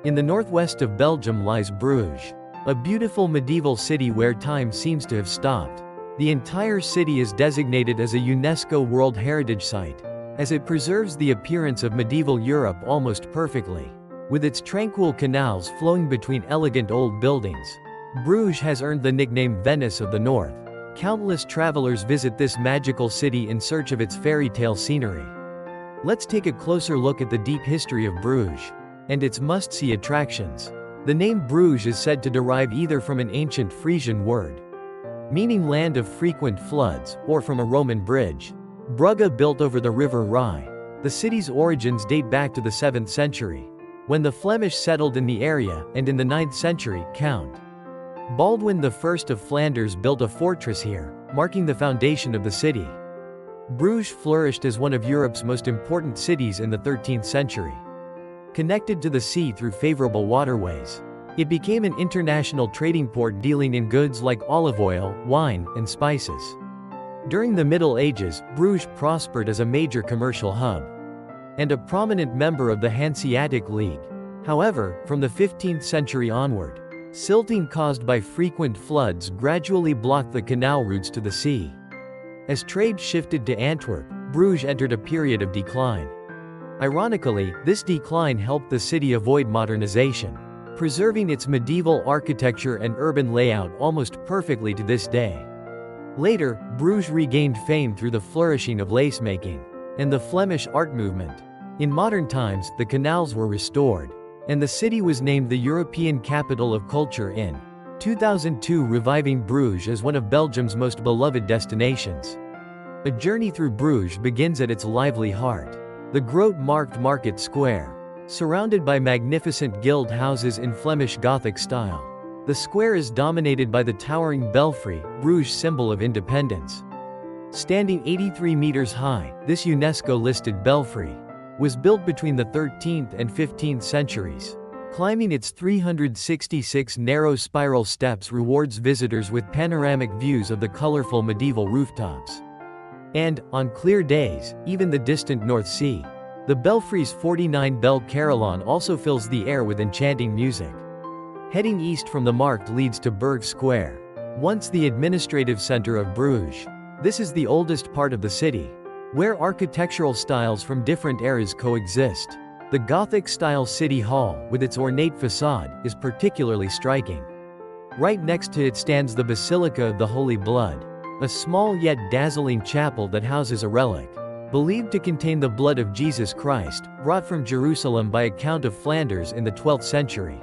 In the northwest of Belgium lies Bruges, a beautiful medieval city where time seems to have stopped. The entire city is designated as a UNESCO World Heritage Site, as it preserves the appearance of medieval Europe almost perfectly. With its tranquil canals flowing between elegant old buildings, Bruges has earned the nickname Venice of the North. Countless travelers visit this magical city in search of its fairy tale scenery. Let's take a closer look at the deep history of Bruges and its must-see attractions. The name Bruges is said to derive either from an ancient Frisian word, meaning land of frequent floods, or from a Roman bridge, Brugge, built over the river Rye. The city's origins date back to the 7th century, when the Flemish settled in the area, and in the 9th century, Count Baldwin I of Flanders built a fortress here, marking the foundation of the city. Bruges flourished as one of Europe's most important cities in the 13th century. Connected to the sea through favorable waterways, it became an international trading port dealing in goods like olive oil, wine, and spices. During the Middle Ages, Bruges prospered as a major commercial hub and a prominent member of the Hanseatic League. However, from the 15th century onward, silting caused by frequent floods gradually blocked the canal routes to the sea. As trade shifted to Antwerp, Bruges entered a period of decline. Ironically, this decline helped the city avoid modernization, preserving its medieval architecture and urban layout almost perfectly to this day. Later, Bruges regained fame through the flourishing of lace-making and the Flemish art movement. In modern times, the canals were restored, and the city was named the European Capital of Culture in 2002, reviving Bruges as one of Belgium's most beloved destinations. A journey through Bruges begins at its lively heart, the Grote Markt Market Square. Surrounded by magnificent guild houses in Flemish Gothic style, the square is dominated by the towering belfry, Bruges' symbol of independence. Standing 83 meters high, this UNESCO-listed belfry was built between the 13th and 15th centuries. Climbing its 366 narrow spiral steps rewards visitors with panoramic views of the colorful medieval rooftops. And, on clear days, even the distant North Sea. The belfry's 49-bell carillon also fills the air with enchanting music. Heading east from the Markt leads to Berg Square, once the administrative center of Bruges. This is the oldest part of the city, where architectural styles from different eras coexist. The Gothic-style City Hall, with its ornate facade, is particularly striking. Right next to it stands the Basilica of the Holy Blood, a small yet dazzling chapel that houses a relic believed to contain the blood of Jesus Christ, brought from Jerusalem by a Count of Flanders in the 12th century.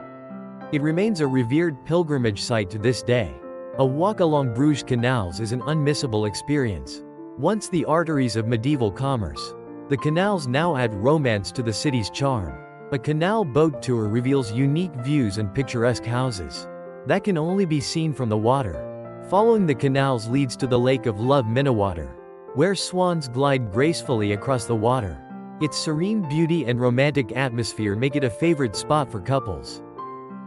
It remains a revered pilgrimage site to this day. A walk along Bruges canals is an unmissable experience. Once the arteries of medieval commerce, the canals now add romance to the city's charm. A canal boat tour reveals unique views and picturesque houses that can only be seen from the water. Following the canals leads to the Lake of Love Minnewater, where swans glide gracefully across the water. Its serene beauty and romantic atmosphere make it a favorite spot for couples.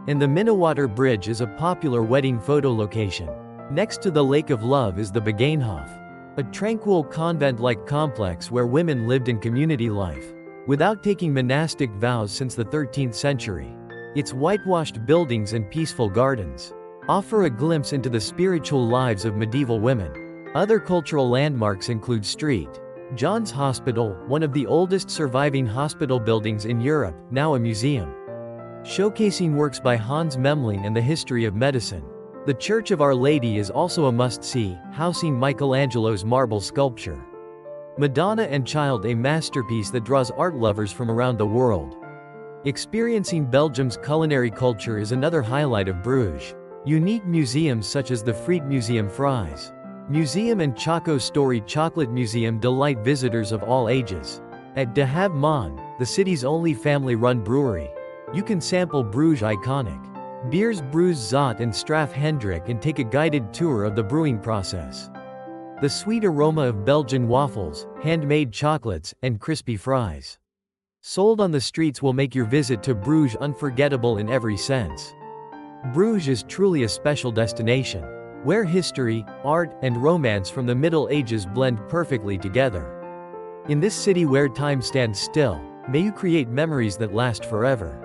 And the Minnewater Bridge is a popular wedding photo location. Next to the Lake of Love is the Begijnhof, a tranquil convent-like complex where women lived in community life, without taking monastic vows since the 13th century. Its whitewashed buildings and peaceful gardens offer a glimpse into the spiritual lives of medieval women. Other cultural landmarks include St. John's Hospital, one of the oldest surviving hospital buildings in Europe, now a museum, showcasing works by Hans Memling and the history of medicine. The Church of Our Lady is also a must-see, housing Michelangelo's marble sculpture Madonna and Child, a masterpiece that draws art lovers from around the world. Experiencing Belgium's culinary culture is another highlight of Bruges. Unique museums such as the Friet Museum Fries Museum and Choco Story Chocolate Museum delight visitors of all ages. At De Have Maan, the city's only family-run brewery, you can sample Bruges' iconic beers Bruges Zot and Straf Hendrik and take a guided tour of the brewing process. The sweet aroma of Belgian waffles, handmade chocolates, and crispy fries sold on the streets will make your visit to Bruges unforgettable in every sense. Bruges is truly a special destination, where history, art, and romance from the Middle Ages blend perfectly together. In this city where time stands still, may you create memories that last forever.